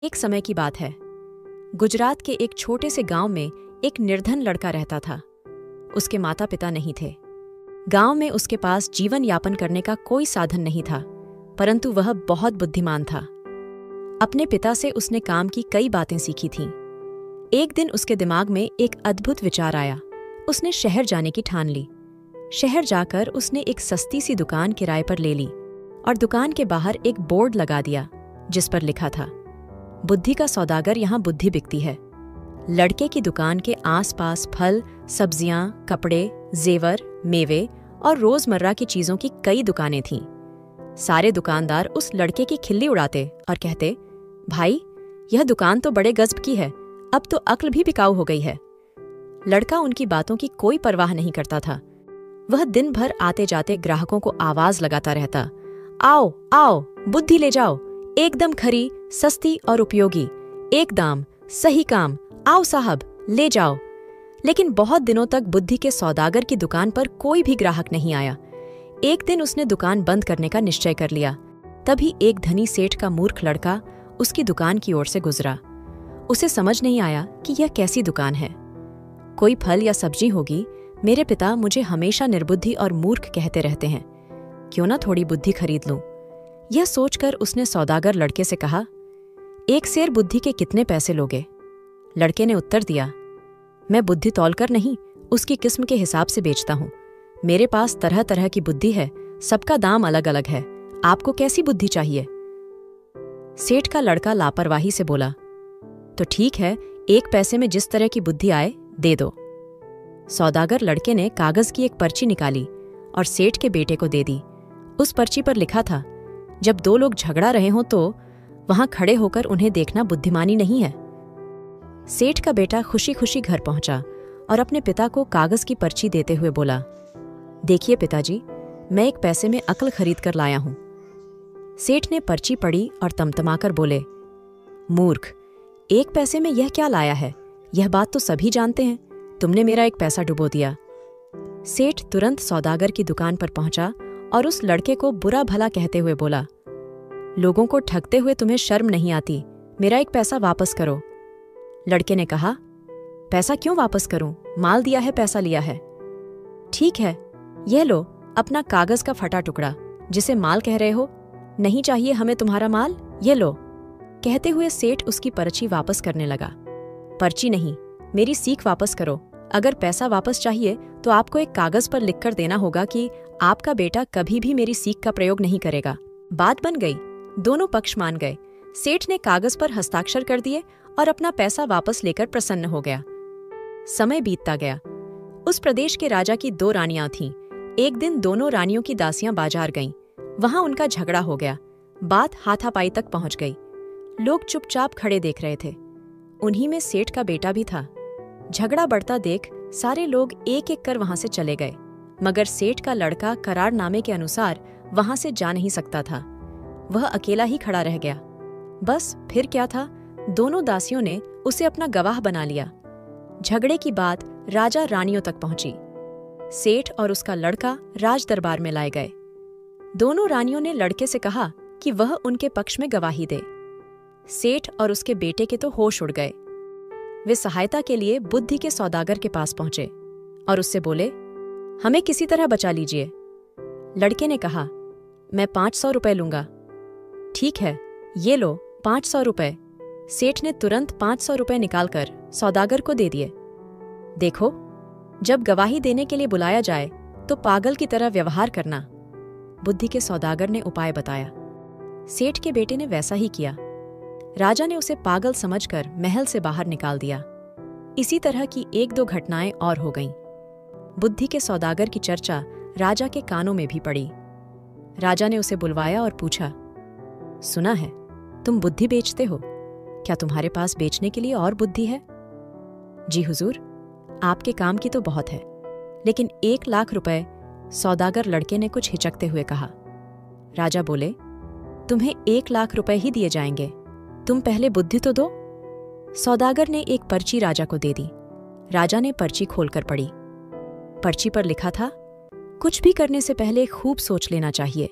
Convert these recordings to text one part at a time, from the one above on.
एक समय की बात है। गुजरात के एक छोटे से गांव में एक निर्धन लड़का रहता था। उसके माता पिता नहीं थे। गांव में उसके पास जीवन यापन करने का कोई साधन नहीं था, परंतु वह बहुत बुद्धिमान था। अपने पिता से उसने काम की कई बातें सीखी थीं। एक दिन उसके दिमाग में एक अद्भुत विचार आया। उसने शहर जाने की ठान ली। शहर जाकर उसने एक सस्ती सी दुकान किराए पर ले ली और दुकान के बाहर एक बोर्ड लगा दिया जिस पर लिखा था, बुद्धि का सौदागर यहाँ बुद्धि बिकती है। लड़के की दुकान के आसपास फल, सब्जियां, कपड़े, जेवर, मेवे और रोजमर्रा की चीजों की कई दुकानें थीं। सारे दुकानदार उस लड़के की खिल्ली उड़ाते और कहते, भाई यह दुकान तो बड़े गजब की है, अब तो अक्ल भी बिकाऊ हो गई है। लड़का उनकी बातों की कोई परवाह नहीं करता था। वह दिन भर आते जाते ग्राहकों को आवाज लगाता रहता, आओ आओ, बुद्धि ले जाओ, एकदम खरी, सस्ती और उपयोगी, एक दाम, सही काम, आओ साहब ले जाओ। लेकिन बहुत दिनों तक बुद्धि के सौदागर की दुकान पर कोई भी ग्राहक नहीं आया। एक दिन उसने दुकान बंद करने का निश्चय कर लिया। तभी एक धनी सेठ का मूर्ख लड़का उसकी दुकान की ओर से गुजरा। उसे समझ नहीं आया कि यह कैसी दुकान है। कोई फल या सब्जी होगी। मेरे पिता मुझे हमेशा निर्बुद्धि और मूर्ख कहते रहते हैं, क्यों ना थोड़ी बुद्धि खरीद लूं। यह सोचकर उसने सौदागर लड़के से कहा, एक सेर बुद्धि के कितने पैसे लोगे? लड़के ने उत्तर दिया, मैं बुद्धि तौलकर नहीं, उसकी किस्म के हिसाब से बेचता हूं। मेरे पास तरह तरह की बुद्धि है, सबका दाम अलग अलग है। आपको कैसी बुद्धि चाहिए? सेठ का लड़का लापरवाही से बोला, तो ठीक है, एक पैसे में जिस तरह की बुद्धि आए दे दो। सौदागर लड़के ने कागज की एक पर्ची निकाली और सेठ के बेटे को दे दी। उस पर्ची पर लिखा था, जब दो लोग झगड़ा रहे हों तो वहां खड़े होकर उन्हें देखना बुद्धिमानी नहीं है। सेठ का बेटा खुशी खुशी घर पहुंचा और अपने पिता को कागज की पर्ची देते हुए बोला, देखिए पिताजी, मैं एक पैसे में अक्ल खरीद कर लाया हूं। सेठ ने पर्ची पढ़ी और तमतमाकर बोले, मूर्ख, एक पैसे में यह क्या लाया है? यह बात तो सभी जानते हैं, तुमने मेरा एक पैसा डुबो दिया। सेठ तुरंत सौदागर की दुकान पर पहुंचा और उस लड़के को बुरा भला कहते हुए बोला, लोगों को ठगते हुए तुम्हें शर्म नहीं आती? मेरा एक पैसा वापस करो। लड़के ने कहा, पैसा क्यों वापस करूं? माल दिया है, पैसा लिया है। ठीक है, यह लो अपना कागज का फटा टुकड़ा, जिसे माल कह रहे हो। नहीं चाहिए हमें तुम्हारा माल, ये लो। कहते हुए सेठ उसकी पर्ची वापस करने लगा। पर्ची नहीं, मेरी सीख वापस करो। अगर पैसा वापस चाहिए तो आपको एक कागज पर लिखकर देना होगा कि आपका बेटा कभी भी मेरी सीख का प्रयोग नहीं करेगा। बात बन गई, दोनों पक्ष मान गए। सेठ ने कागज पर हस्ताक्षर कर दिए और अपना पैसा वापस लेकर प्रसन्न हो गया। समय बीतता गया। उस प्रदेश के राजा की दो रानियां थीं। एक दिन दोनों रानियों की दासियां बाजार गईं। वहां उनका झगड़ा हो गया। बात हाथापाई तक पहुंच गई। लोग चुपचाप खड़े देख रहे थे। उन्हीं में सेठ का बेटा भी था। झगड़ा बढ़ता देख सारे लोग एक एक कर वहां से चले गए, मगर सेठ का लड़का करारनामे के अनुसार वहां से जा नहीं सकता था। वह अकेला ही खड़ा रह गया। बस फिर क्या था, दोनों दासियों ने उसे अपना गवाह बना लिया। झगड़े की बात राजा रानियों तक पहुंची। सेठ और उसका लड़का राज दरबार में लाए गए। दोनों रानियों ने लड़के से कहा कि वह उनके पक्ष में गवाही दे। सेठ और उसके बेटे के तो होश उड़ गए। वे सहायता के लिए बुद्धि के सौदागर के पास पहुंचे और उससे बोले, हमें किसी तरह बचा लीजिए। लड़के ने कहा, मैं 500 रुपए लूंगा। ठीक है, ये लो 500 रुपए। सेठ ने तुरंत 500 रुपए निकालकर सौदागर को दे दिए। देखो, जब गवाही देने के लिए बुलाया जाए तो पागल की तरह व्यवहार करना। बुद्धि के सौदागर ने उपाय बताया। सेठ के बेटे ने वैसा ही किया। राजा ने उसे पागल समझकर महल से बाहर निकाल दिया। इसी तरह की एक दो घटनाएं और हो गईं। बुद्धि के सौदागर की चर्चा राजा के कानों में भी पड़ी। राजा ने उसे बुलवाया और पूछा, सुना है तुम बुद्धि बेचते हो, क्या तुम्हारे पास बेचने के लिए और बुद्धि है? जी हुजूर, आपके काम की तो बहुत है, लेकिन 1 लाख रुपए। सौदागर लड़के ने कुछ हिचकते हुए कहा। राजा बोले, तुम्हें 1 लाख रुपए ही दिए जाएंगे, तुम पहले बुद्धि तो दो। सौदागर ने एक पर्ची राजा को दे दी। राजा ने पर्ची खोलकर पढ़ी। पर्ची पर लिखा था, कुछ भी करने से पहले खूब सोच लेना चाहिए।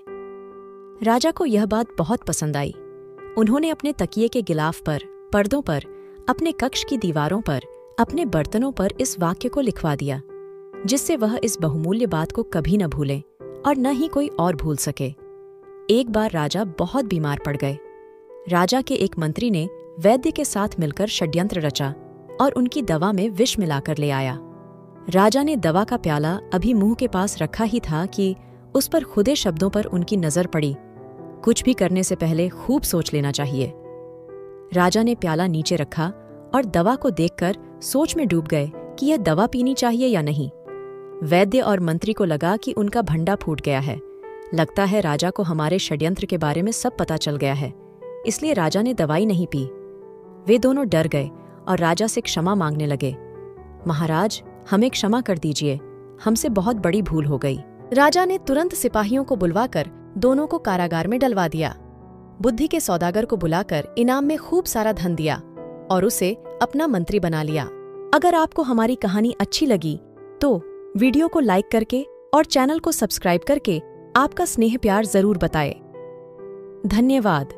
राजा को यह बात बहुत पसंद आई। उन्होंने अपने तकिए के गिलाफ पर, पर्दों पर, अपने कक्ष की दीवारों पर, अपने बर्तनों पर इस वाक्य को लिखवा दिया, जिससे वह इस बहुमूल्य बात को कभी न भूलें और न ही कोई और भूल सके। एक बार राजा बहुत बीमार पड़ गए। राजा के एक मंत्री ने वैद्य के साथ मिलकर षड्यंत्र रचा और उनकी दवा में विष मिलाकर ले आया। राजा ने दवा का प्याला अभी मुंह के पास रखा ही था कि उस पर खुदे शब्दों पर उनकी नजर पड़ी, कुछ भी करने से पहले खूब सोच लेना चाहिए। राजा ने प्याला नीचे रखा और दवा को देखकर सोच में डूब गए कि यह दवा पीनी चाहिए या नहीं। वैद्य और मंत्री को लगा कि उनका भंडा फूट गया है। लगता है राजा को हमारे षड्यंत्र के बारे में सब पता चल गया है, इसलिए राजा ने दवाई नहीं पी। वे दोनों डर गए और राजा से क्षमा मांगने लगे। महाराज, हमें क्षमा कर दीजिए, हमसे बहुत बड़ी भूल हो गई। राजा ने तुरंत सिपाहियों को बुलवाकर दोनों को कारागार में डलवा दिया। बुद्धि के सौदागर को बुलाकर इनाम में खूब सारा धन दिया और उसे अपना मंत्री बना लिया। अगर आपको हमारी कहानी अच्छी लगी तो वीडियो को लाइक करके और चैनल को सब्सक्राइब करके आपका स्नेह प्यार जरूर बताएं। धन्यवाद।